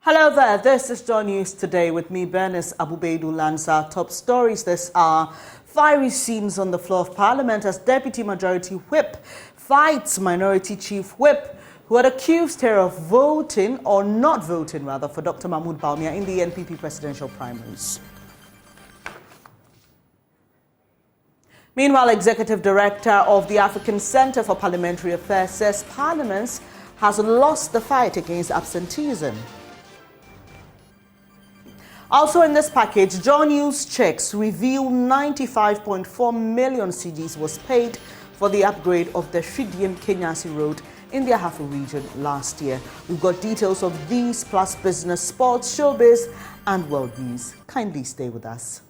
Hello there, this is John News Today with me, Bernice Abubeidu Lanza. Top stories this hour. Fiery scenes on the floor of Parliament as Deputy Majority Whip fights Minority Chief Whip, who had accused her of voting, or not voting rather, for Dr. Mahmoud Bawumia in the NPP presidential primaries. Meanwhile, Executive Director of the African Center for Parliamentary Affairs says Parliament has lost the fight against absenteeism. Also in this package, John News checks reveal 95.4 million CGs was paid for the upgrade of the Kenyasi Road in the Ahafo region last year. We've got details of these plus business, sports, showbiz and world news. Kindly stay with us.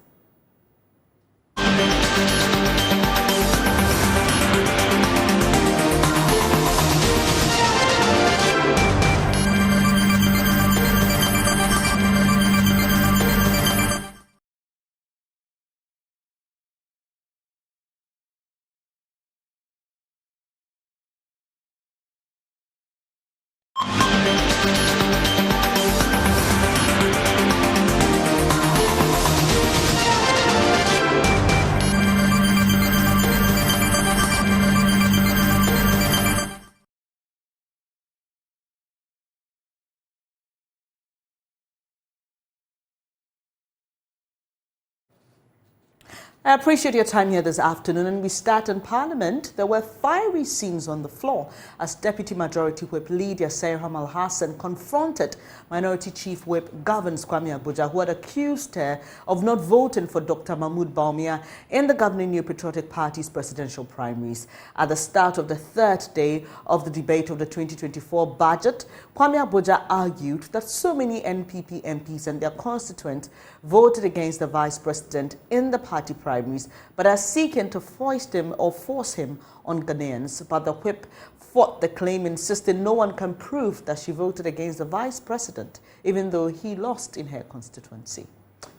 I appreciate your time here this afternoon, and we start in Parliament. There were fiery scenes on the floor as Deputy Majority Whip Lydia Alhassan confronted Minority Chief Whip Governs Kwame Agboja, who had accused her of not voting for Dr. Mahmoud Bawumia in the governing New Patriotic Party's presidential primaries. At the start of the third day of the debate of the 2024 budget, Kwame Agboja argued that so many NPP MPs and their constituents voted against the vice president in the party primaries, but are seeking to foist him or force him on Ghanaians. But the whip fought the claim, insisting no one can prove that she voted against the vice president, even though he lost in her constituency.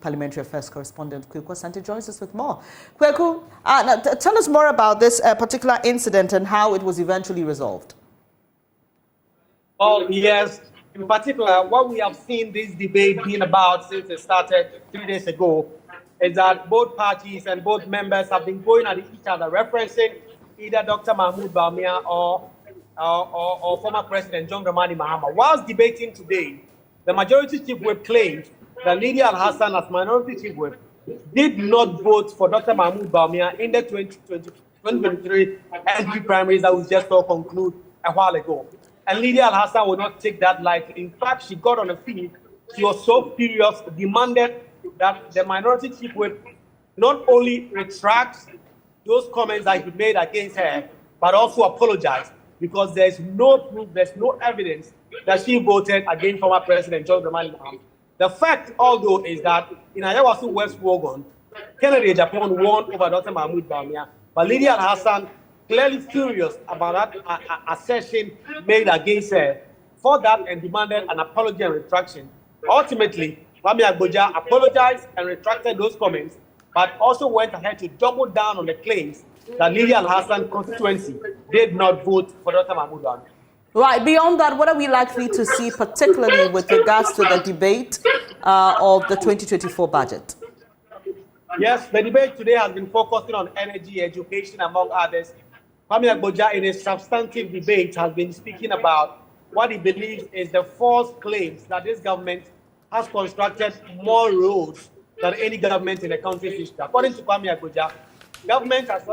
Parliamentary Affairs correspondent Wam Sante joins us with more. Kweku, tell us more about this particular incident and how it was eventually resolved. Oh, yes. In particular, what we have seen this debate being about since it started 3 days ago is that both parties and both members have been going at each other, referencing either Dr. Mahmoud Bawumia or former President John Dramani Mahama. Whilst debating today, the Majority Chief Whip claimed that Lydia Alhassan, as Minority Chief Whip, did not vote for Dr. Mahmoud Bawumia in the 2023 NP primaries that we just saw conclude a while ago. And Lydia Alhassan would not take that lightly. In fact, she got on the field. She was so furious, demanded that the Minority Chief Whip not only retract those comments that he made against her, but also apologize, because there's no proof, there's no evidence that she voted against former President John Dramani Mahama. The fact, although, is that in Ayawasu West Wogon, Kennedy Japan won over Dr. Mahmoud Bawumia, but Lydia Alhassan, clearly furious about that assertion made against her, for that and demanded an apology and retraction. Ultimately, Kwame Agboja apologized and retracted those comments, but also went ahead to double down on the claims that Lydia Alhassan constituency did not vote for Dr. Mahmoud Bawumia. Right. Beyond that, what are we likely to see, particularly with regards to the debate of the 2024 budget? Yes, the debate today has been focusing on energy, education, among others. Kwame Agboja, in a substantive debate, has been speaking about what he believes is the false claims that this government has constructed more roads than any government in the country's history. According to Kwame Agboja, government has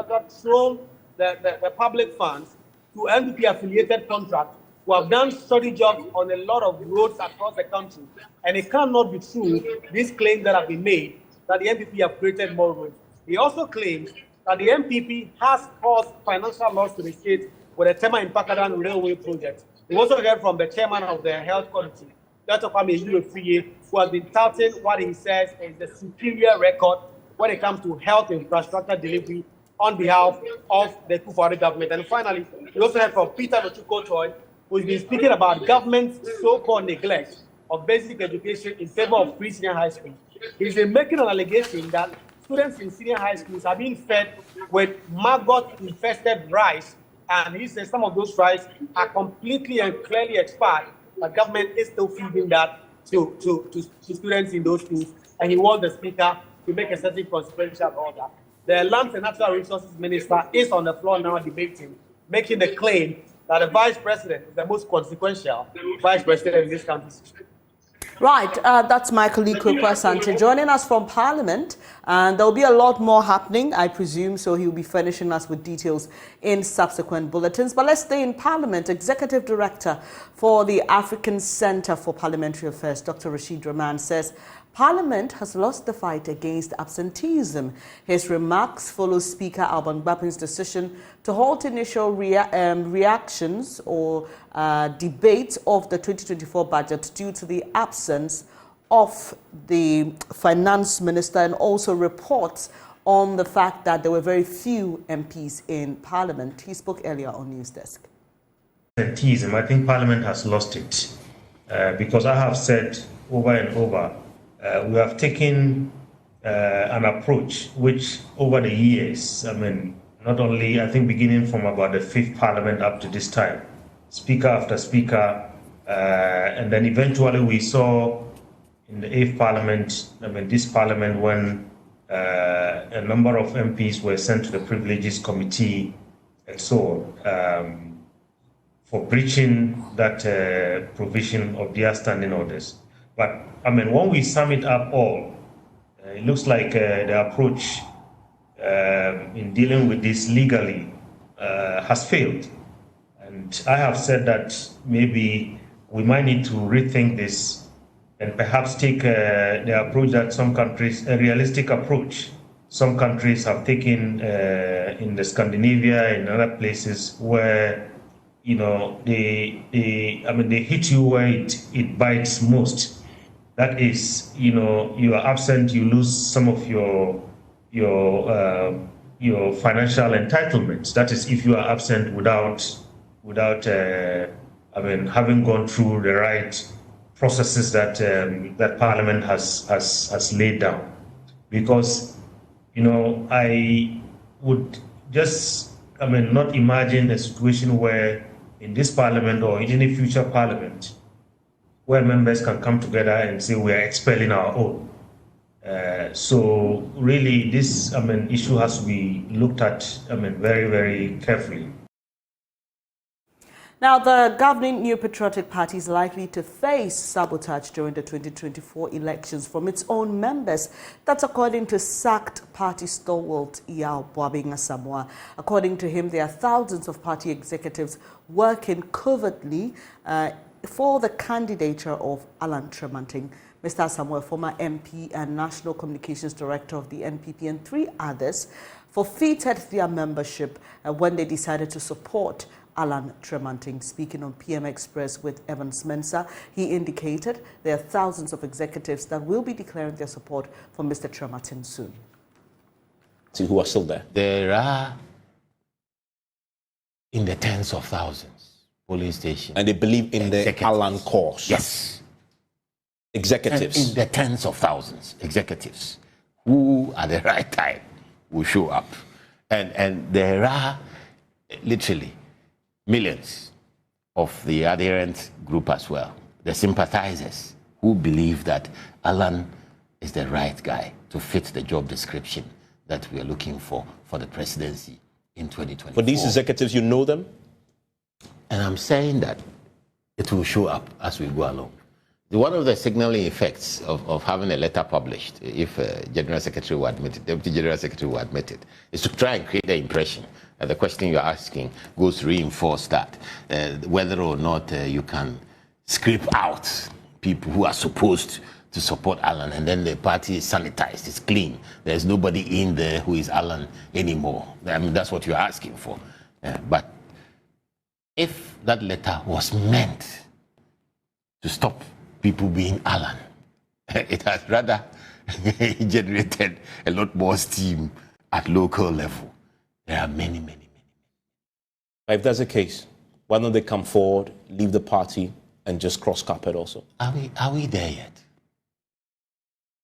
thrown the public funds to NPP-affiliated contracts who have done study jobs on a lot of roads across the country. And it cannot be true, these claims that have been made, that the NPP have created more roads. He also claims that the NPP has caused financial loss to the state with the Tema Impakadan Railway project. We also heard from the chairman of the Health Committee, Dr. Kwame Agboja, who has been touting what he says is the superior record when it comes to health infrastructure delivery on behalf of the Kufuor government. And finally, we also heard from Peter Nochuko-Choi, who's been speaking about government's so-called neglect of basic education in favor of free senior high school. He's been making an allegation that students in senior high schools are being fed with maggot-infested rice, and he says some of those rice are completely and clearly expired. The government is still feeding that to students in those schools, and he wants the speaker to make a certain consequential order. The Lands and Natural Resources Minister is on the floor now debating, making the claim that the Vice President is the most consequential Vice President in this country's history. Right, that's Michael Wam Sante joining us from Parliament, and there'll be a lot more happening, I presume, so he'll be furnishing us with details in subsequent bulletins. But let's stay in Parliament. Executive Director for the African Centre for Parliamentary Affairs, Dr. Rashid Rahman, says Parliament has lost the fight against absenteeism. His remarks follow Speaker Alban Gbapin's decision to halt initial reactions or debates of the 2024 budget due to the absence of the Finance Minister, and also reports on the fact that there were very few MPs in Parliament. He spoke earlier on News Desk. Absenteeism, I think Parliament has lost it because I have said over and over, we have taken an approach which over the years, I mean, not only, I think beginning from about the 5th Parliament up to this time, speaker after speaker, and then eventually we saw in the 8th Parliament, I mean this Parliament, when a number of MPs were sent to the Privileges Committee and so on, for breaching that provision of their standing orders. But I mean, when we sum it up all, it looks like the approach in dealing with this legally has failed. And I have said that maybe we might need to rethink this and perhaps take the approach that some countries, a realistic approach, some countries have taken in the Scandinavia and other places where, you know, they hit you where it bites most. That is, you know, you are absent, you lose some of your financial entitlements. That is, if you are absent without having gone through the right processes that that Parliament has laid down. Because, you know, I would just, not imagine a situation where in this Parliament or in any future Parliament, where members can come together and say we are expelling our own. So really this issue has to be looked at very, very carefully. Now, the governing New Patriotic Party is likely to face sabotage during the 2024 elections from its own members. That's according to sacked party stalwart Bawumia Samoa. According to him, there are thousands of party executives working covertly for the candidature of Alan Tremanting. Mr. Samuel, former MP and National Communications Director of the NPP, and 3 others forfeited their membership when they decided to support Alan Tremanting. Speaking on PM Express with Evans Mensah, he indicated there are thousands of executives that will be declaring their support for Mr. Tremanting soon. Who are still there? There are in the tens of thousands polling stations. And they believe in the Alan cause? Yes. Executives? And in the tens of thousands, executives who at the right time will show up. And there are literally millions of the adherent group as well, the sympathizers who believe that Alan is the right guy to fit the job description that we are looking for the presidency in 2024. For these executives, you know them? And I'm saying that it will show up as we go along. One of the signaling effects of having a letter published, if General Secretary will admit it, Deputy General Secretary will admit it, is to try and create the impression. The question you're asking goes to reinforce that, whether or not you can scrape out people who are supposed to support Alan, and then the party is sanitized, it's clean. There's nobody in there who is Alan anymore. That's what you're asking for. But if that letter was meant to stop people being Alan, it has rather generated a lot more steam at local level. There are many. If that's the case, why don't they come forward, leave the party, and just cross carpet also? Are we there yet?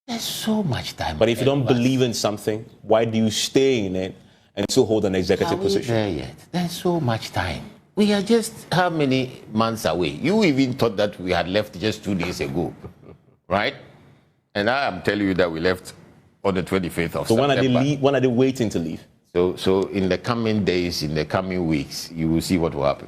There's so much time. But if you don't believe in something, why do you stay in it and still hold an executive position? Are we there yet? There's so much time. We are just how many months away? You even thought that we had left just 2 days ago. right? And I am telling you that we left on the 25th of So September. when are they waiting to leave? So in the coming days, in the coming weeks, you will see what will happen.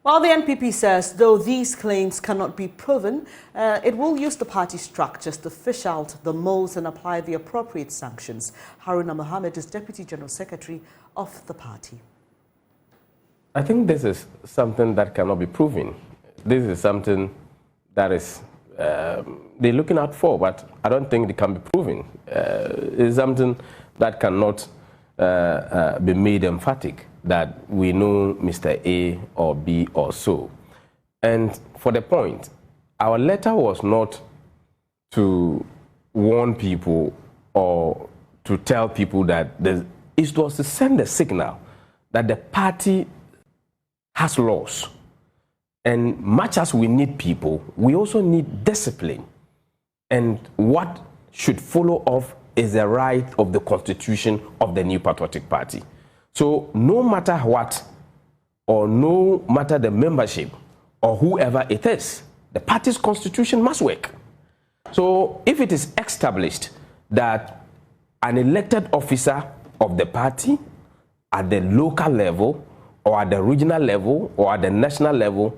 While the NPP says, though these claims cannot be proven, it will use the party structures to fish out the moles and apply the appropriate sanctions. Haruna Muhammad is Deputy General Secretary of the party. I think this is something that cannot be proven. This is something that is they're looking out for, but I don't think it can be proven. It's something that cannot be made emphatic that we know Mr. A or B or so. And for the point, our letter was not to warn people or to tell people that it was to send a signal that the party has laws. And much as we need people, we also need discipline. And what should follow off is the right of the constitution of the New Patriotic Party. So no matter what, or no matter the membership, or whoever it is, the party's constitution must work. So if it is established that an elected officer of the party at the local level, or at the regional level, or at the national level,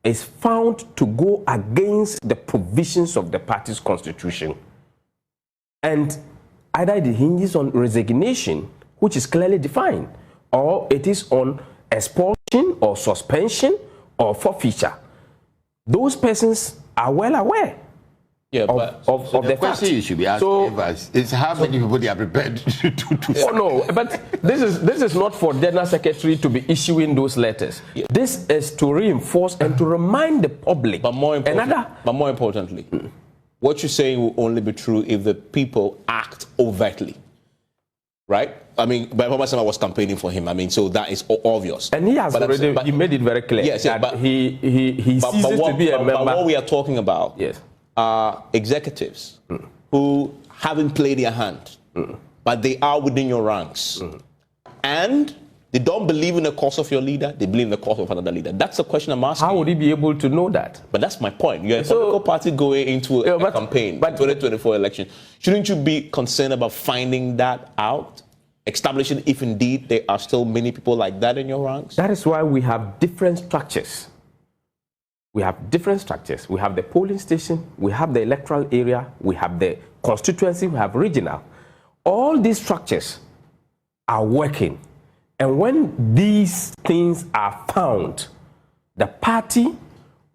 is found to go against the provisions of the party's constitution, and either it hinges on resignation, which is clearly defined, or it is on expulsion or suspension or forfeiture. Those persons are well aware of the question fact. you should be asking is how many people they are prepared to do. Oh no, but this is not for General Secretary to be issuing those letters. Yeah. This is to reinforce and to remind the public. But more importantly, what you're saying will only be true if the people act overtly, right? I mean, Bawumia was campaigning for him. I mean, so that is obvious. And he has already he made it very clear that he ceases to be a member. But what we are talking about are executives who haven't played their hand, but they are within your ranks. And they don't believe in the cause of your leader, they believe in the cause of another leader. That's the question I'm asking. How would he be able to know that? But that's my point. You're a political party going into a campaign, 2024 election. Shouldn't you be concerned about finding that out? Establishing if indeed there are still many people like that in your ranks? That is why we have different structures. We have different structures. We have the polling station, we have the electoral area, we have the constituency, we have regional. All these structures are working. And when these things are found, the party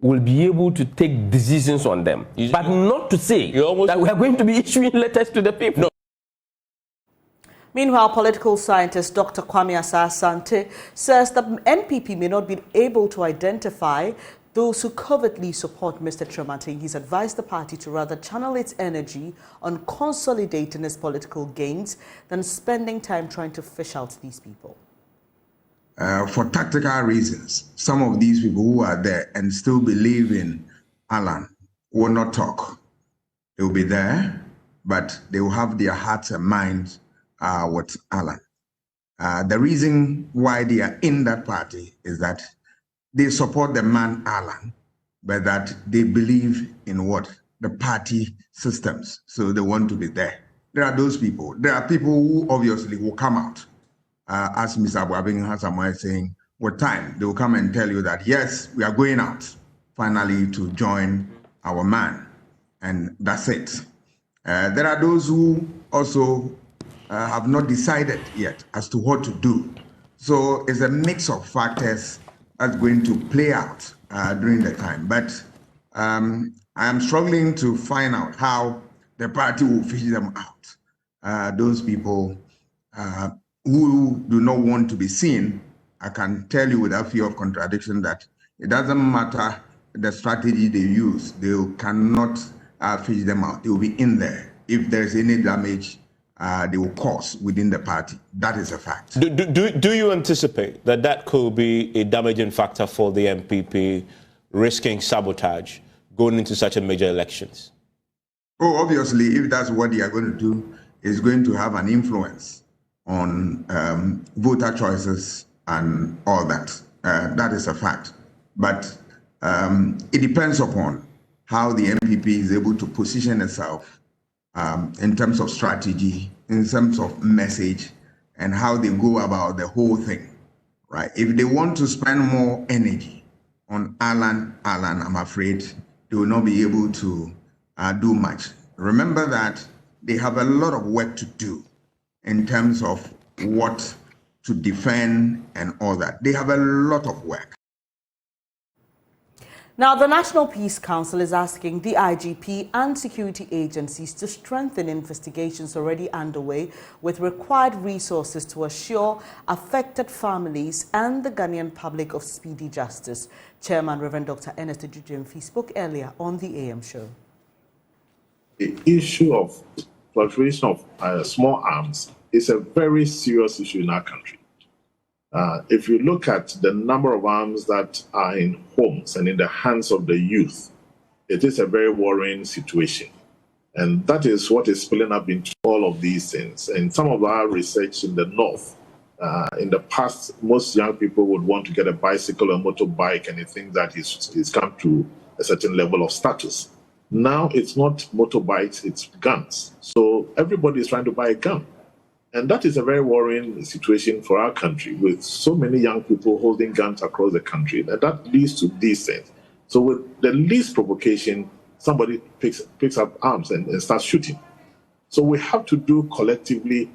will be able to take decisions on them. But not to say that we are going to be issuing letters to the people. No. Meanwhile, political scientist Dr. Wam Sante says that NPP may not be able to identify those who covertly support Mr. Tremate. He's advised the party to rather channel its energy on consolidating its political gains than spending time trying to fish out these people. For tactical reasons, some of these people who are there and still believe in Alan will not talk. They will be there, but they will have their hearts and minds with Alan. The reason why they are in that party is that they support the man Alan, but that they believe in what? The party systems. So they want to be there. There are those people. There are people who obviously will come out. As Mr. Bawumia is saying, with time, they will come and tell you that, yes, we are going out finally to join our man. And that's it. There are those who also have not decided yet as to what to do. So it's a mix of factors that's going to play out during the time. But I am struggling to find out how the party will fish them out. Those people who do not want to be seen, I can tell you without fear of contradiction that it doesn't matter the strategy they use, they cannot fish them out. They will be in there. If there's any damage, they will cause within the party. That is a fact. Do you anticipate that that could be a damaging factor for the MPP risking sabotage going into such a major elections? Oh, obviously, if that's what they are going to do, it's going to have an influence on voter choices and all that. That is a fact. But it depends upon how the MPP is able to position itself in terms of strategy, in terms of message, and how they go about the whole thing, right? If they want to spend more energy on Alan, I'm afraid they will not be able to do much. Remember that they have a lot of work to do in terms of what to defend and all that. They have a lot of work. Now, the National Peace Council is asking the IGP and security agencies to strengthen investigations already underway with required resources to assure affected families and the Ghanaian public of speedy justice. Chairman Reverend Dr. Ernest Ejujemfi spoke earlier on the AM show. The issue of proliferation of small arms is a very serious issue in our country. If you look at the number of arms that are in homes and in the hands of the youth, it is a very worrying situation. And that is what is spilling up into all of these things. And some of our research in the north, in the past, most young people would want to get a bicycle or motorbike, and they think that it's come to a certain level of status. Now it's not motorbikes, it's guns. So everybody is trying to buy a gun. And that is a very worrying situation for our country, with so many young people holding guns across the country. And that leads to these things. So with the least provocation, somebody picks up arms and starts shooting. So we have to do collectively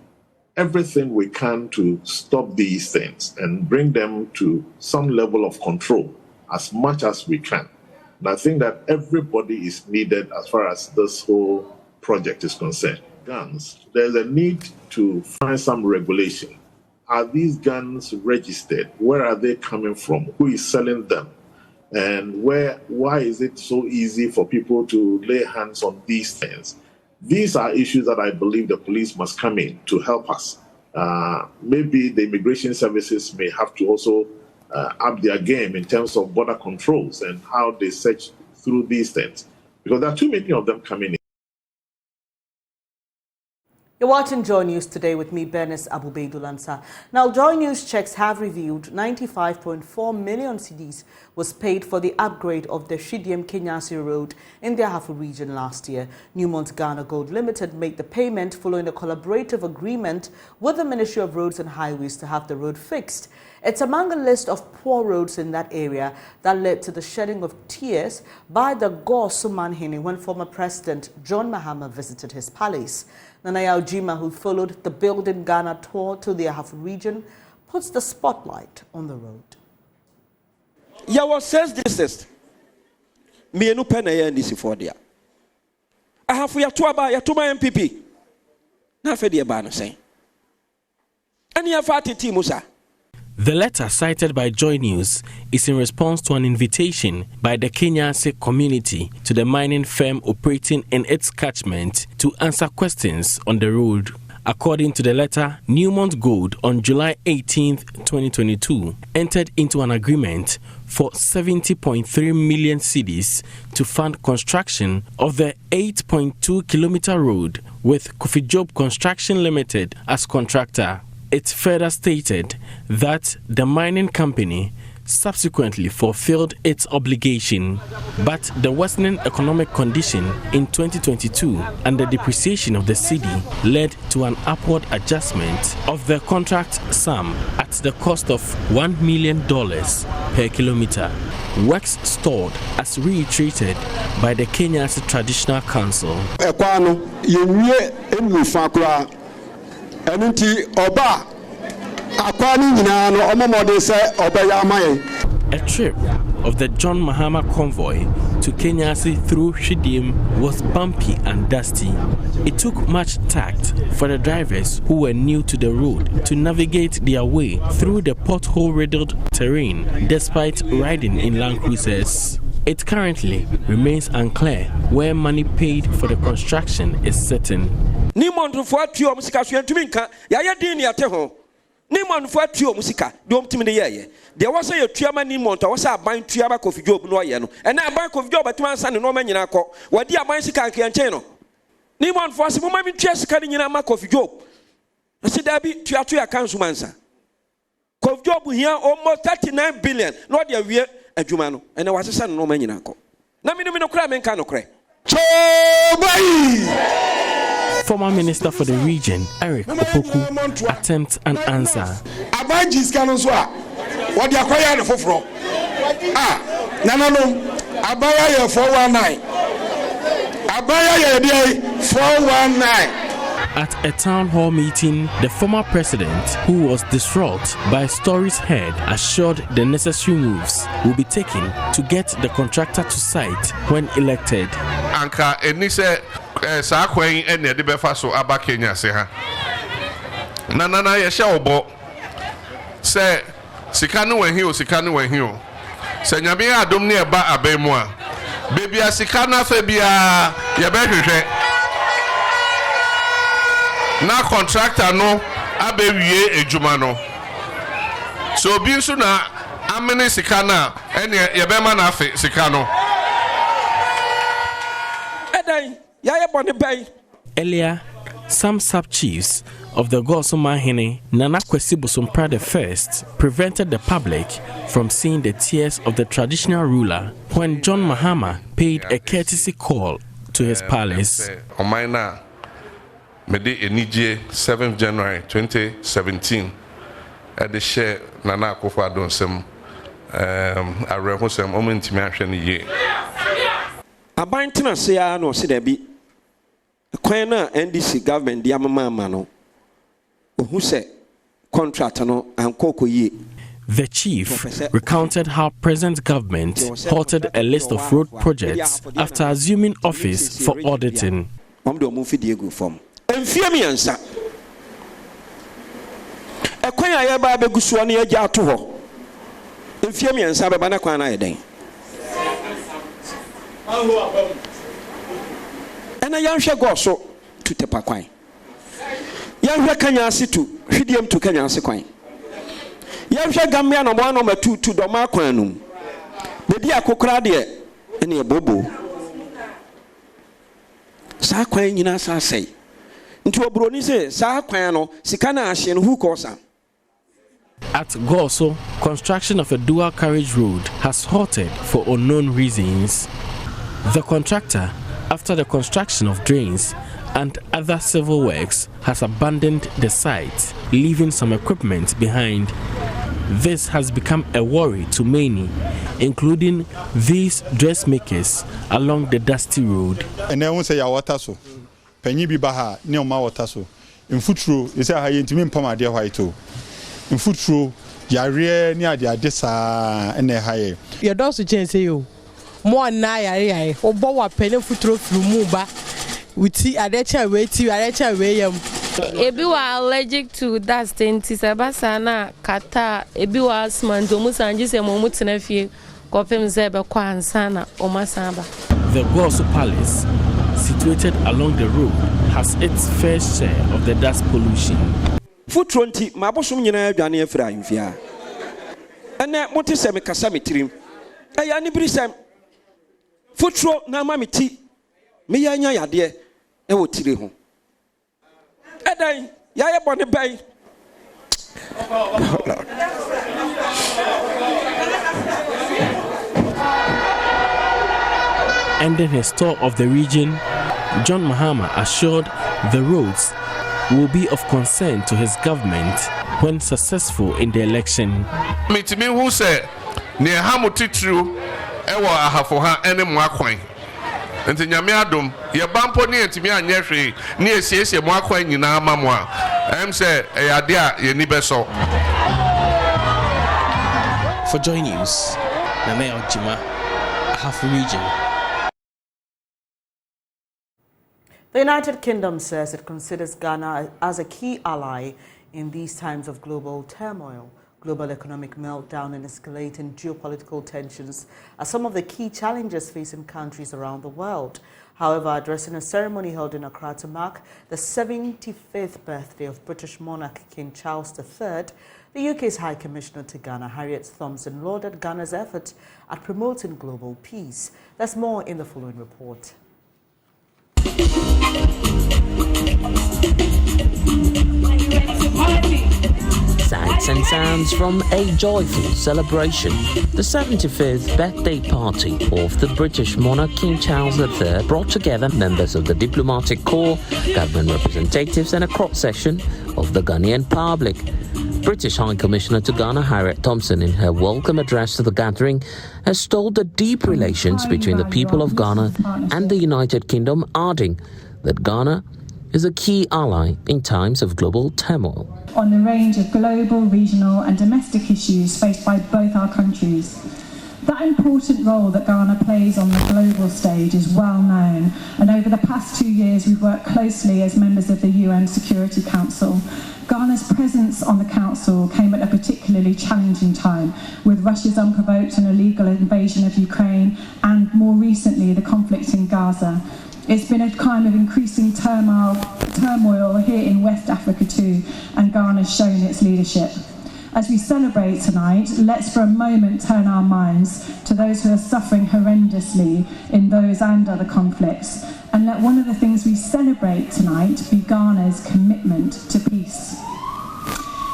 everything we can to stop these things and bring them to some level of control as much as we can. And I think that everybody is needed as far as this whole project is concerned. Guns, there's a need to find some regulation. Are these guns registered? Where are they coming from? Who is selling them? And why is it so easy for people to lay hands on these things? These are issues that I believe the police must come in to help us. Maybe the immigration services may have to also up their game in terms of border controls and how they search through these things, because there are too many of them coming in. You're watching Joy News today with me, Bernice Abubeidulansa. Now, Joy News checks have revealed 95.4 million cedis was paid for the upgrade of the Kenyasi Road in the Ahafo region last year. Newmont Ghana Gold Limited made the payment following a collaborative agreement with the Ministry of Roads and Highways to have the road fixed. It's among a list of poor roads in that area that led to the shedding of tears by the Go Sumanhini when former President John Mahama visited his palace. Nanaya Ojima, who followed the Building Ghana tour to the Ahafo region, puts the spotlight on the road. Yawa says this me no pen ya ndisi for dia. Ahafo ya to aba ya to my MPP. Na fe dia ba no sen. Ani ya fa titi musa. The letter cited by Joy News is in response to an invitation by the Kenyasi community to the mining firm operating in its catchment to answer questions on the road. According to the letter, Newmont Gold on July 18, 2022 entered into an agreement for 70.3 million cedis to fund construction of the 8.2-kilometer road with Kofi Job Construction Limited as contractor. It further stated that the mining company subsequently fulfilled its obligation, but the worsening economic condition in 2022 and the depreciation of the cedi led to an upward adjustment of the contract sum at the cost of $1 million per kilometer. Works stalled as reiterated by the Kenyasi Traditional Council. A trip of the John Mahama convoy to Kenyasi through Shidim was bumpy and dusty. It took much tact for the drivers who were new to the road to navigate their way through the pothole-riddled terrain despite riding in Land Cruisers. It currently remains unclear where money paid for the construction is certain. Nimon for trio musica, don't tell me the year. There was a Tuama Nimont, I was a buying Tuama Coffee Job Noyano, and I buy Coffee Job at one son and no man in a co. What dear bicycle can channel? Nimon for some woman just cutting in a mark of Job. I said, I be Tuatua Councilmansa. Coffee Job here almost 39 billion, not your year, a Jumano, and I was a son no man in a co. Na me no kra me nka no kre. Former Minister for the Region, Eric Opoku, attempts an answer. Abajis canon soa. What the acquire the fofro. No. Abaya 419. Abaya 419. At a town hall meeting, the former president, who was distraught by stories heard, assured the necessary moves will be taken to get the contractor to site when elected. Anka enise sa kwen ene de befa so aba Kenya se ha. Na ye hye obo. Se sika no wan hi o. Se nyame adom ne eba abamu a. Bebia sika na fa bia ye behwehwe. Na contractor no abewie ejuma no. So bi nso na amene sika na ene ye bema na afi sika no. Earlier, some sub-chiefs of the Gosomahene, Nana Kwesi Bosompra I, prevented the public from seeing the tears of the traditional ruler when John Mahama paid a courtesy call to his palace. Omaina Midday Enije 7th January 2017 at the share Nana Akufo-Addo nsem arehosem omantimi ahwe ne ye. Abantina say no se there be kwan na NDC government dia mama no ohu se contract no ankokoye. The chief recounted how present government halted a list of road projects after assuming office for auditing. Enfiamiansa ekwan aye ba begusuo ne agya ato ho enfiamiansa beba na kwan na yeden. And I am sure go so to Tepaquine. Young Kenyasi to Hidium to Kenyasi Quine. Young Gambia no 1 number 2 to Domaquanum. The dear Cocradia and a bobo. Saquine in us, I say. Into a bronise, Saquano, Sicana Ashen, who cosa. At Goso, construction of a dual carriage road has halted for unknown reasons. The contractor, after the construction of drains and other civil works, has abandoned the site, leaving some equipment behind. This has become a worry to many, including these dressmakers along the dusty road. And I won't say our water so. Penny be baha, near my water so. In footro, is a high intimate pama dear white too. In footro, Yaria near the Adessa and a higher. Your dogs to change you. More na or bow penny footro through Muba. We see a letter way to a letter way. If you are allergic to dust, Tisabasana, Kata, Ebiwa, Mandomus, and just a moment in a few, Copim Zeba, Kwan Sana, or Masaba. The Goso Palace, situated along the road, has its fair share of the dust pollution. Foot 20, Mabosum Yana Daniel Frayfia. And that what is a Casamitrim. A yanibrisam. Footro na mami ti me yanya yade e wo tire ho edan ya bone bay. Ending his tour of the region, John Mahama assured the roads will be of concern to his government when successful in the election. Mitimi who said near Hamutitru ewa ahafo ha ene mo akwan enti nyame adom ye bampo ne ntimi anye hwe ne esiesie mo akwan nyina amamo a em say eyade a ye ni beso. For Joy News, Nana Ojima, Ahafo Region. The United Kingdom says it considers Ghana as a key ally in these times of global turmoil. Global economic meltdown and escalating geopolitical tensions are some of the key challenges facing countries around the world. However, addressing a ceremony held in Accra to mark the 75th birthday of British monarch King Charles III, the UK's High Commissioner to Ghana, Harriet Thompson, lauded Ghana's efforts at promoting global peace. There's more in the following report. Are you ready to party? Sights and sounds from a joyful celebration. The 75th birthday party of the British monarch King Charles III brought together members of the diplomatic corps, government representatives and a cross-section of the Ghanaian public. British High Commissioner to Ghana, Harriet Thompson, in her welcome address to the gathering, has told the deep relations between the people of Ghana and the United Kingdom, adding that Ghana is a key ally in times of global turmoil. On the range of global, regional and domestic issues faced by both our countries. That important role that Ghana plays on the global stage is well known, and over the past 2 years we've worked closely as members of the UN Security Council. Ghana's presence on the Council came at a particularly challenging time, with Russia's unprovoked and illegal invasion of Ukraine and, more recently, the conflict in Gaza. It's been a time of increasing turmoil here in West Africa too, and Ghana's shown its leadership. As we celebrate tonight, let's for a moment turn our minds to those who are suffering horrendously in those and other conflicts, and let one of the things we celebrate tonight be Ghana's commitment to peace.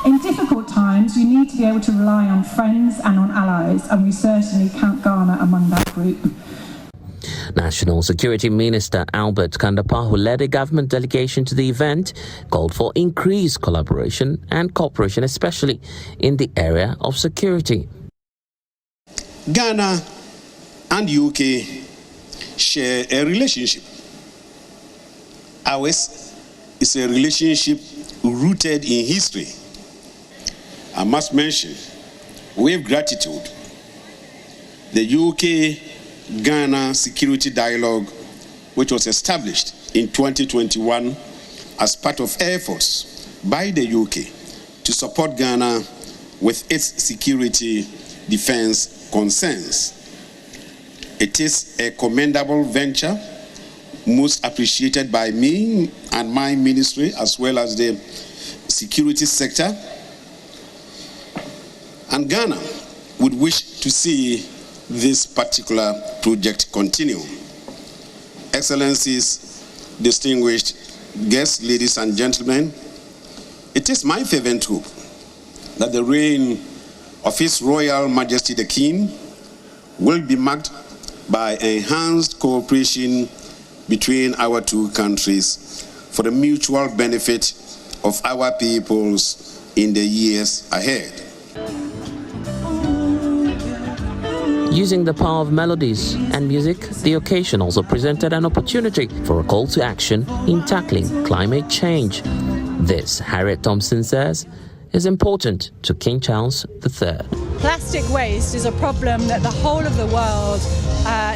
In difficult times, we need to be able to rely on friends and on allies, and we certainly count Ghana among that group. National Security Minister Albert Kandapa, who led a government delegation to the event, called for increased collaboration and cooperation, especially in the area of security. Ghana and UK share a relationship. Ours is a relationship rooted in history. I must mention, with gratitude, the UK-Ghana Security Dialogue, which was established in 2021 as part of efforts by the UK to support Ghana with its security defense concerns. It is a commendable venture, most appreciated by me and my ministry, as well as the security sector. And Ghana would wish to see this particular project continue. Excellencies, distinguished guests, ladies and gentlemen, it is my fervent hope that the reign of His Royal Majesty the King will be marked by enhanced cooperation between our two countries for the mutual benefit of our peoples in the years ahead. Using the power of melodies and music, the occasion also presented an opportunity for a call to action in tackling climate change. This, Harriet Thompson says, is important to King Charles III. Plastic waste is a problem that the whole of the world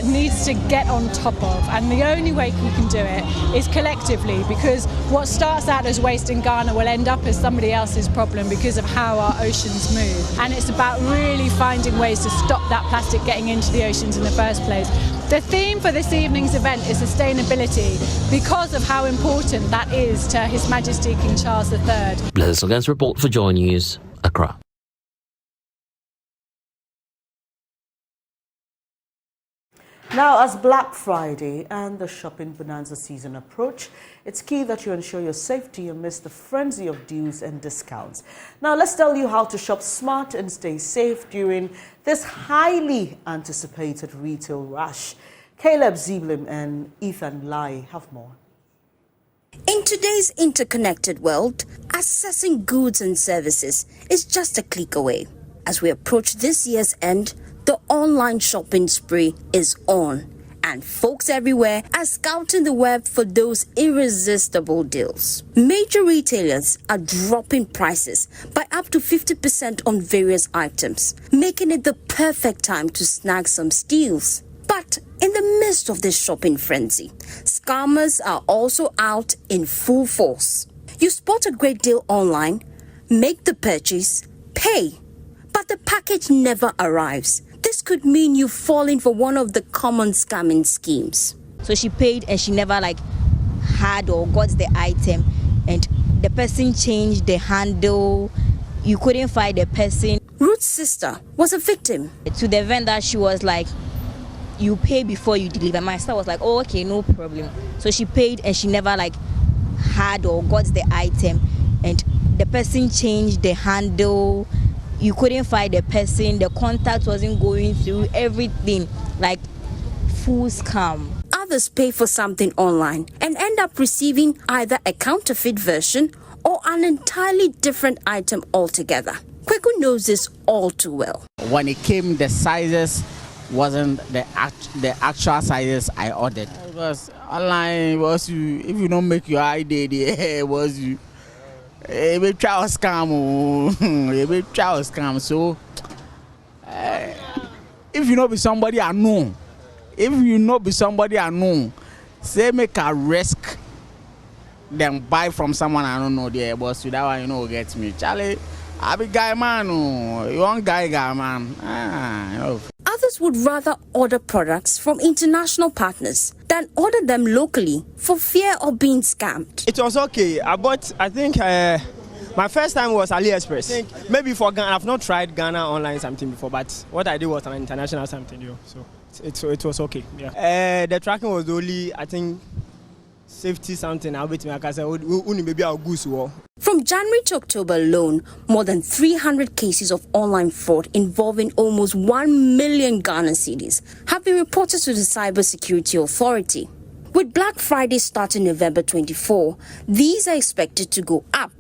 needs to get on top of, and the only way we can do it is collectively, because what starts out as waste in Ghana will end up as somebody else's problem because of how our oceans move. And it's about really finding ways to stop that plastic getting into the oceans in the first place. The theme for this evening's event is sustainability, because of how important that is to His Majesty King Charles III. Blessed Against report for Joy News, Accra. Now, as Black Friday and the shopping bonanza season approach, it's key that you ensure your safety amidst the frenzy of deals and discounts. Now, let's tell you how to shop smart and stay safe during this highly anticipated retail rush. Caleb Zeblim and Ethan Lai have more. In today's interconnected world, accessing goods and services is just a click away. As we approach this year's end, the online shopping spree is on, and folks everywhere are scouting the web for those irresistible deals. Major retailers are dropping prices by up to 50% on various items, making it the perfect time to snag some steals. But in the midst of this shopping frenzy, scammers are also out in full force. You spot a great deal online, make the purchase, pay, but the package never arrives. This could mean you've fallen for one of the common scamming schemes. So she paid and she never had or got the item, and the person changed the handle. You couldn't find the person. Ruth's sister was a victim. To the vendor, she was like, you pay before you deliver. My sister was like, oh, okay, no problem. So she paid and she never had or got the item, and the person changed the handle. You couldn't find the person. The contact wasn't going through. Everything like full scam. Others pay for something online and end up receiving either a counterfeit version or an entirely different item altogether. Kweku knows this all too well. When it came, the sizes wasn't the actual sizes I ordered. Because online was you, if you don't make your ID, it was you. A bit child scam, a bit child scam. So, if you know be somebody unknown, say make a risk, then buy from someone I don't know there, but so that one you know gets me. Charlie, I be guy man, you want guy man. You know. Others would rather order products from international partners than order them locally for fear of being scammed. It was okay. I think my first time was AliExpress. I think maybe for Ghana, I've not tried Ghana online something before, but what I did was an international something, so it was okay. Yeah. The tracking was only, I think, safety something. I'll bet me I say maybe I'll go. From January to October alone, more than 300 cases of online fraud involving almost 1 million Ghana cedis have been reported to the Cybersecurity Authority. With Black Friday starting November 24, these are expected to go up.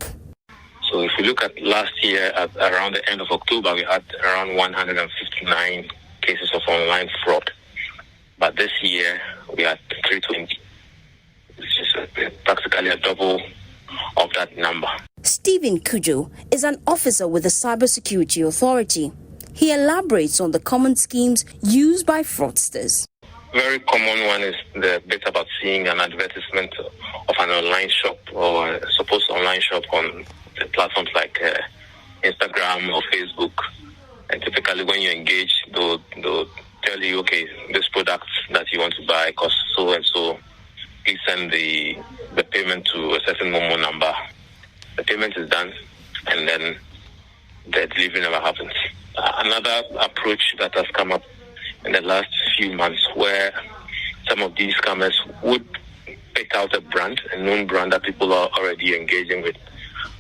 So if you look at last year, at around the end of October, we had around 159 cases of online fraud. But this year, we had 320, which is practically a double of that number. Stephen Kujo is an officer with the Cybersecurity Authority. He elaborates on the common schemes used by fraudsters. Very common one is the bit about seeing an advertisement of an online shop or a supposed online shop on the platforms like Instagram or Facebook. And typically when you engage, they'll tell you, okay, this product that you want to buy costs so and so. Please send the payment to a certain Momo number. The payment is done, and then the delivery never happens. Another approach that has come up in the last few months, where some of these scammers would pick out a brand, a known brand that people are already engaging with,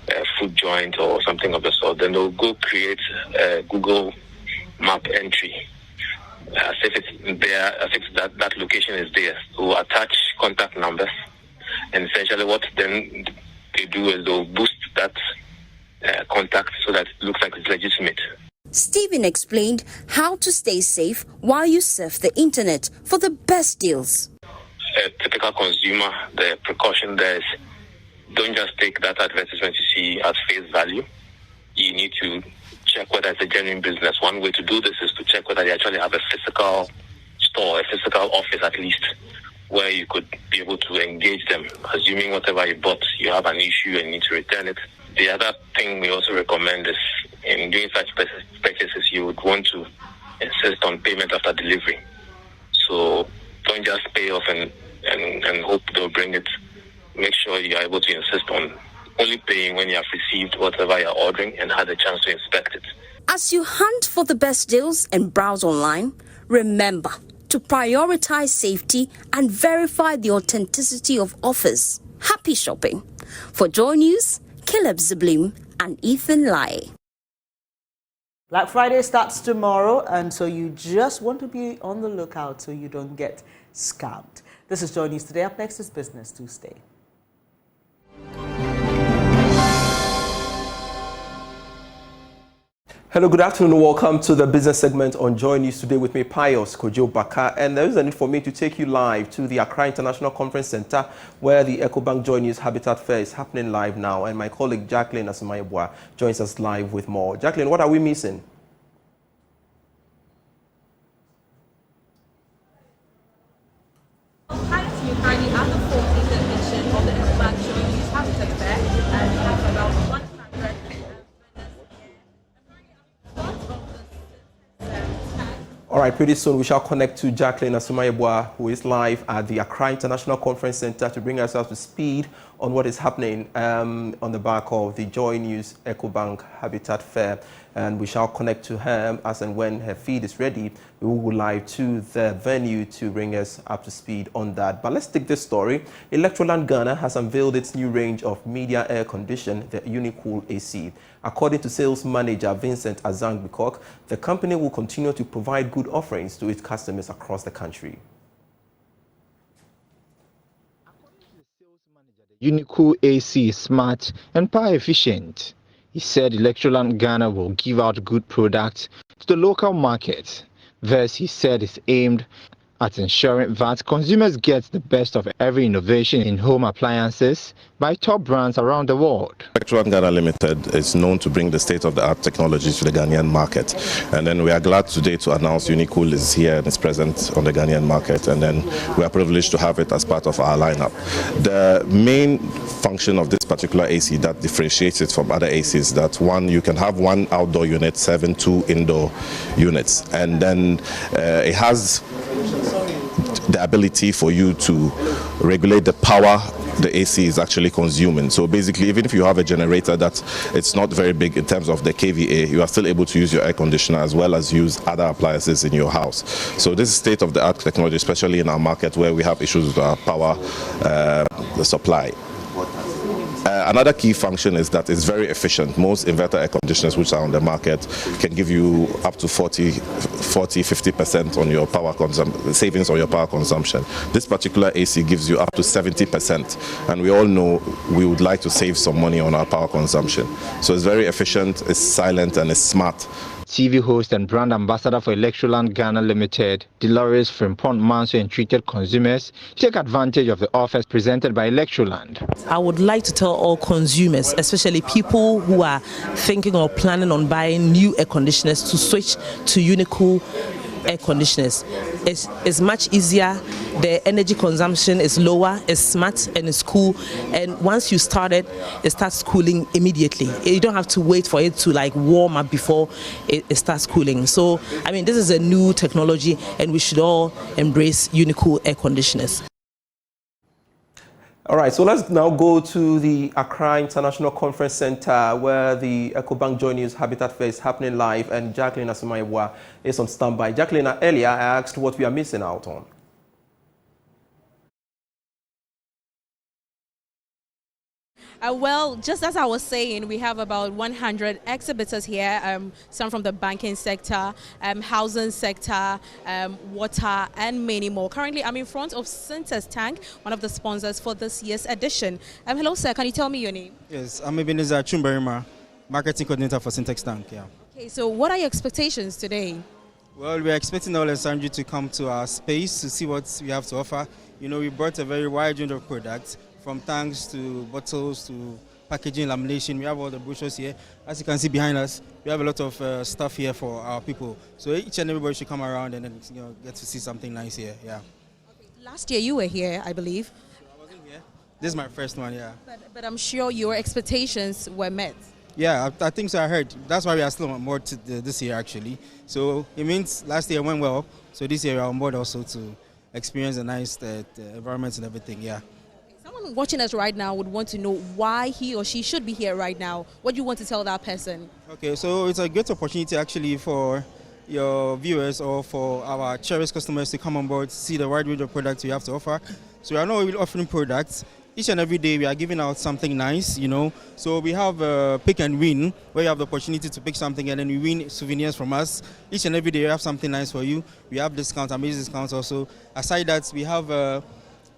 a food joint or something of the sort. Then they'll go create a Google map entry, as if it's there, as if that location is there. So attach contact numbers, and essentially what then they do is they'll boost that contact so that it looks like it's legitimate. Stephen explained how to stay safe while you surf the internet for the best deals. A typical consumer, the precaution there is don't just take that advertisement you see as face value. You need to check whether it's a genuine business. One way to do this is to check whether they actually have a physical store, a physical office at least, where you could be able to engage them. Assuming whatever you bought, you have an issue and need to return it. The other thing we also recommend is in doing such purchases, you would want to insist on payment after delivery. So don't just pay off and hope they'll bring it. Make sure you are able to insist on only paying when you have received whatever you're ordering and had a chance to inspect it. As you hunt for the best deals and browse online, remember to prioritize safety and verify the authenticity of offers. Happy shopping. For Joy News, Caleb Ziblim and Ethan Lai. Black Friday starts tomorrow, and so you just want to be on the lookout so you don't get scammed. This is Joy News Today. Up next is Business Tuesday. Hello, good afternoon. Welcome to the business segment on Joy News Today with me, Pius Kojo Baka. And there is a need for me to take you live to the Accra International Conference Center, where the EcoBank Joy News Habitat Fair is happening live now. And my colleague Jacqueline Asumayebua joins us live with more. Jacqueline, what are we missing? Hi to you, currently at the 14th edition of the EcoBank Joy News Habitat Fair, and we have around 100 All right, pretty soon we shall connect to Jacqueline Asumayebua, who is live at the Accra International Conference Center, to bring us up to speed on what is happening on the back of the Joy News EcoBank Habitat Fair. and we shall connect to her as and when her feed is ready. We will go live to the venue to bring us up to speed on that. But let's take this story. Electroland Ghana has unveiled its new range of media air condition, the Unicool AC. According to sales manager Vincent Azang Bikok, the company will continue to provide good offerings to its customers across the country. Unicool AC is smart and power efficient. He said Electroland Ghana will give out good products to the local market. Thus, he said, is aimed at ensuring that consumers get the best of every innovation in home appliances by top brands around the world. Electroland Ghana Limited is known to bring the state-of-the-art technologies to the Ghanaian market, and then we are glad today to announce Unicool is here and is present on the Ghanaian market, and then we are privileged to have it as part of our lineup. The main function of this particular AC that differentiates it from other ACs, that one, you can have one outdoor unit serving 2 indoor units, and then it has the ability for you to regulate the power the AC is actually consuming. So basically, even if you have a generator that it's not very big in terms of the kVA, you are still able to use your air conditioner as well as use other appliances in your house. So this is state-of-the-art technology, especially in our market where we have issues with our power supply. Another key function is that it's very efficient. Most inverter air conditioners which are on the market can give you up to 50% on your power savings on your power consumption. This particular AC gives you up to 70%, and we all know we would like to save some money on our power consumption. So it's very efficient, it's silent, and it's smart. TV host and brand ambassador for Electroland Ghana Limited, Dolores Frimpong Manso, entreated consumers to take advantage of the offers presented by Electroland. I would like to tell all consumers, especially people who are thinking or planning on buying new air conditioners, to switch to Unicool air conditioners. It's much easier, the energy consumption is lower, it's smart and it's cool, and once you start it, it starts cooling immediately. You don't have to wait for it to like warm up before it starts cooling. So I mean, this is a new technology and we should all embrace Unicool air conditioners. All right, so let's now go to the Accra International Conference Center where the EcoBank Joy News Habitat Fair is happening live, and Jacqueline Asumaywa is on standby. Jacqueline, earlier I asked what we are missing out on. Well, just as I was saying, we have about 100 exhibitors here, some from the banking sector, housing sector, water, and many more. Currently, I'm in front of Syntex Tank, one of the sponsors for this year's edition. Hello, sir. Can you tell me your name? Yes, I'm Ebenezer Chumberima, marketing coordinator for Syntex Tank. Yeah. Okay, so what are your expectations today? Well, we're expecting all and sundry to come to our space to see what we have to offer. You know, we brought a very wide range of products, from tanks to bottles to packaging, lamination. We have all the brochures here. As you can see behind us, we have a lot of stuff here for our people. So each and everybody should come around and then, you know, get to see something nice here. Yeah. Okay. Last year you were here, I believe. I wasn't here. This is my first one, yeah. But I'm sure your expectations were met. Yeah, I think so. I heard. That's why we are still on board this year, actually. So it means last year went well. So this year we are on board also to experience the nice environment and everything. Yeah. Someone watching us right now would want to know why he or she should be here right now. What do you want to tell that person? Okay, so it's a great opportunity actually for your viewers or for our cherished customers to come on board, see the wide range of products we have to offer. So we are not really offering products. Each and every day we are giving out something nice, you know. So we have pick and win, where you have the opportunity to pick something and then you win souvenirs from us. Each and every day we have something nice for you. We have discounts, amazing discounts also. Aside that, we have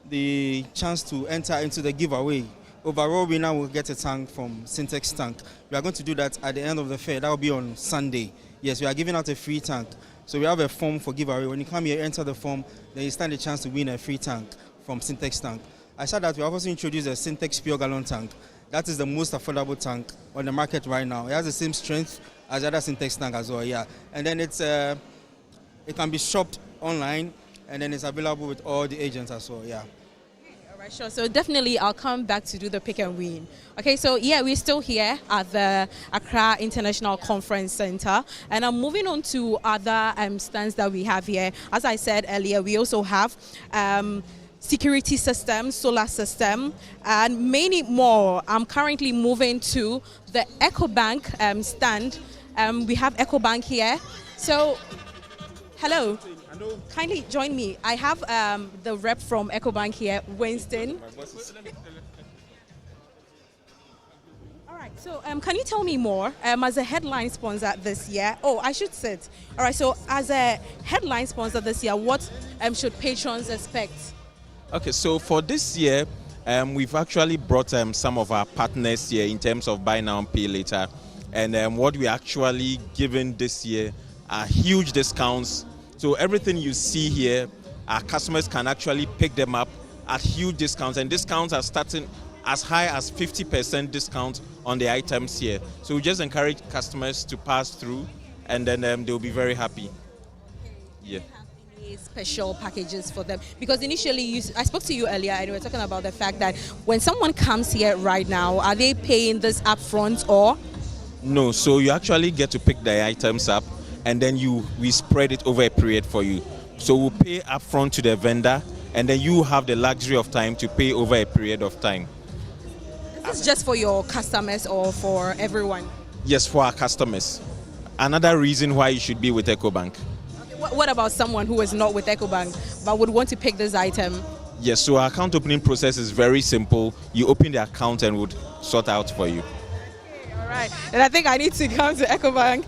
the chance to enter into the giveaway. Overall winner will get a tank from Syntex Tank. We are going to do that at the end of the fair. That will be on Sunday. Yes, we are giving out a free tank. So we have a form for giveaway. When you come here, enter the form, then you stand a chance to win a free tank from Syntex Tank. Aside that, we have also introduced a Syntex Pure Gallon tank. That is the most affordable tank on the market right now. It has the same strength as the other Syntex tank as well, yeah. And then it can be shopped online, and then it's available with all the agents as well, yeah. All right, sure. So definitely I'll come back to do the pick and win. Okay, so yeah, we're still here at the Accra International Conference Center, and I'm moving on to other stands that we have here. As I said earlier, we also have security system, solar system, and many more. I'm currently moving to the EcoBank stand. We have EcoBank here. So, hello. Kindly join me. I have the rep from EcoBank here, Winston. All right. So, can you tell me more? As a headline sponsor this year, I should sit. All right. So, as a headline sponsor this year, what should patrons expect? Okay. So for this year, we've actually brought some of our partners here in terms of buy now and pay later, and what we're actually giving this year are huge discounts. So everything you see here, our customers can actually pick them up at huge discounts, and discounts are starting as high as 50% discount on the items here. So we just encourage customers to pass through, and then they'll be very happy. Yeah. Special packages for them, because initially I spoke to you earlier and we were talking about the fact that when someone comes here right now, are they paying this upfront or? No, so you actually get to pick the items up, and then we spread it over a period for you. So we'll pay upfront to the vendor, and then you have the luxury of time to pay over a period of time. Is this just for your customers or for everyone? Yes, for our customers. Another reason why you should be with EcoBank. What about someone who is not with EcoBank but would want to pick this item? Yes, so our account opening process is very simple. You open the account and would sort out for you. All right, and I think I need to come to EcoBank.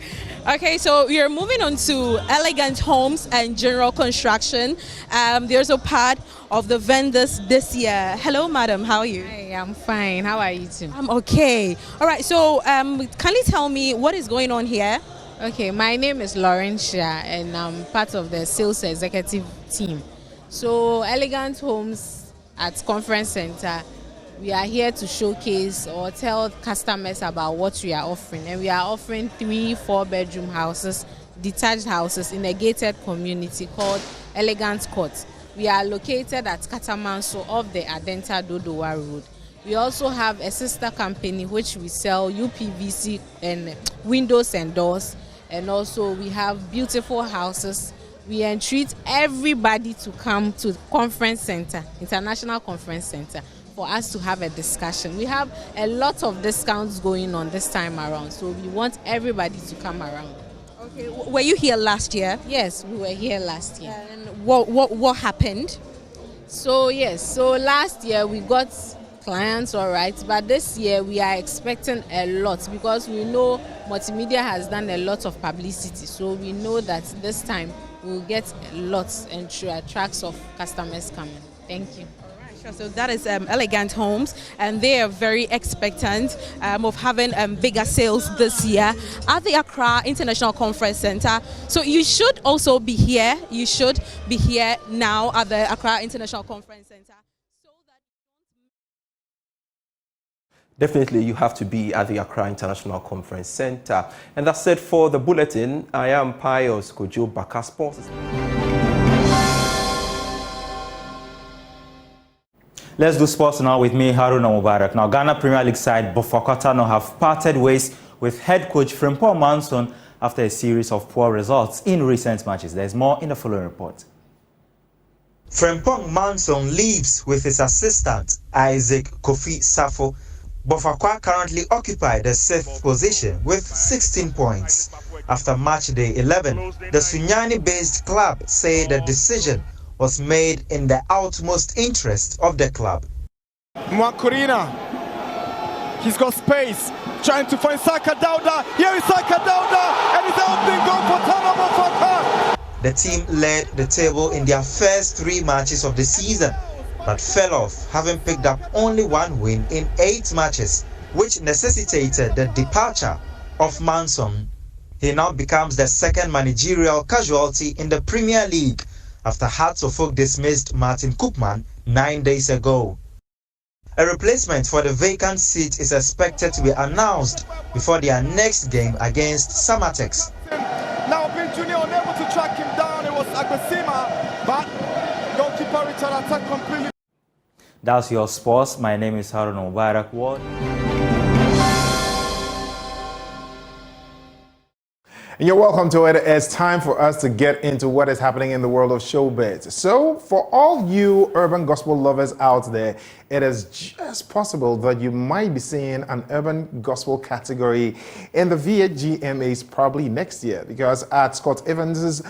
Okay, so we are moving on to Elegant Homes and General Construction. There's a part of the vendors this year. Hello, madam. How are you? Hi, I'm fine. How are you too? I'm okay. All right, so can you tell me what is going on here? Okay, my name is Laurentia, and I'm part of the sales executive team. So, Elegant Homes at Conference Center, we are here to showcase or tell customers about what we are offering. And we are offering 3 4-bedroom houses, detached houses in a gated community called Elegant Court. We are located at Katamanso off the Adenta Dodowa Road. We also have a sister company which we sell UPVC and windows and doors. And also we have beautiful houses. We entreat everybody to come to Conference Center, International Conference Center, for us to have a discussion. We have a lot of discounts going on this time around, so we want everybody to come around. Okay, were you here last year? Yes, we were here last year. And what happened? So last year we got clients, all right, but this year we are expecting a lot because we know multimedia has done a lot of publicity, so we know that this time we'll get lots and tracks of customers coming. Thank you. All right, sure. So that is Elegant Homes, and they are very expectant of having bigger sales this year at the Accra International Conference Center. So you should also be here. You should be here now at the Accra International Conference Center. Definitely, you have to be at the Accra International Conference Center. And that's it for the bulletin. I am Pius Kojo Baka Sports. Let's do sports now with me, Haruna Muhammad. Now, Ghana Premier League side Bofokotano have parted ways with head coach Frimpong Manson after a series of poor results in recent matches. There's more in the following report. Frimpong Manson leaves with his assistant, Isaac Kofi Safo. Bofakwa currently occupy the 6th position with 16 points. After match day 11, the Sunyani-based club say the decision was made in the utmost interest of the club. Mwakurina, he's got space, trying to find Saka Dauda. Here is Saka Dauda, and it's opening goal for Tana Bofakwa. The team led the table in their first 3 matches of the season, but fell off, having picked up only 1 win in 8 matches, which necessitated the departure of Manson. He now becomes the 2nd managerial casualty in the Premier League after Hearts of Oak dismissed Martin Koopman 9 days ago. A replacement for the vacant seat is expected to be announced before their next game against Samatex. Now Bill Junior unable to track him down. It was Agbesima, but goalkeeper returned attack completely. That's your sports. My name is Haruna Muhammad. And you're welcome to it. It's time for us to get into what is happening in the world of showbiz. So, for all you urban gospel lovers out there, it is just possible that you might be seeing an urban gospel category in the VGMAs probably next year, because at Scott Evans's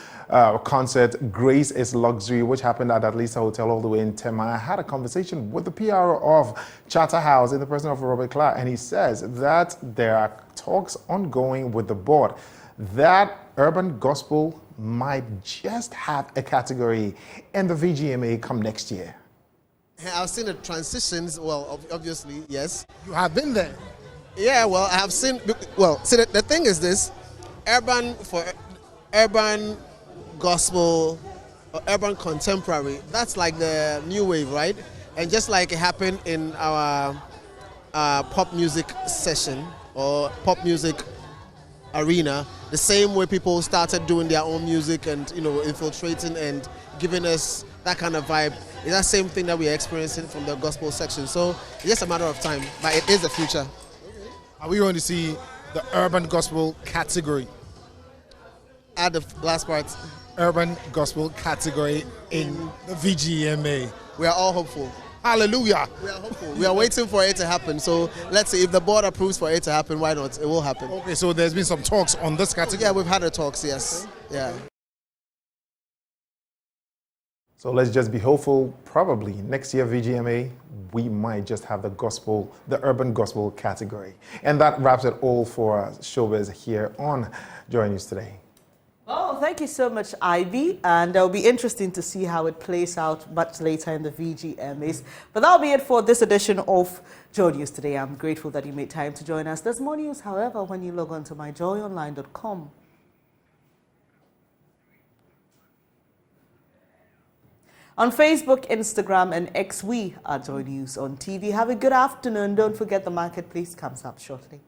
concert, Grace is Luxury, which happened at least a hotel all the way in Tema, I had a conversation with the PR of Charterhouse in the person of Robert Clark, and he says that there are talks ongoing with the board that urban gospel might just have a category in the VGMA come next year. I've seen the transitions, well, obviously, yes. You have been there? Yeah, well, I have seen, well, see, the thing is this, urban gospel or urban contemporary, that's like the new wave, right? And just like it happened in our pop music session or pop music arena, the same way people started doing their own music and, you know, infiltrating and giving us that kind of vibe, it's that same thing that we're experiencing from the gospel section. So it's just a matter of time, but it is the future. Are we going to see the urban gospel category? Add the last part. Urban gospel category in the VGMA. We are all hopeful. Hallelujah. We are hopeful. We are waiting for it to happen. So let's see, if the board approves for it to happen, why not? It will happen. Okay, so there's been some talks on this category? Yeah, we've had the talks, yes. Okay. Yeah. So let's just be hopeful. Probably next year VGMA, we might just have the urban gospel category. And that wraps it all for Showbiz here on Joy News Today. Well, thank you so much, Ivy. And it'll be interesting to see how it plays out much later in the VGMAs. But that'll be it for this edition of Joy News Today. I'm grateful that you made time to join us. There's more news, however, when you log on to myjoyonline.com. On Facebook, Instagram, and X, we are Joy News on TV. Have a good afternoon. Don't forget the marketplace comes up shortly.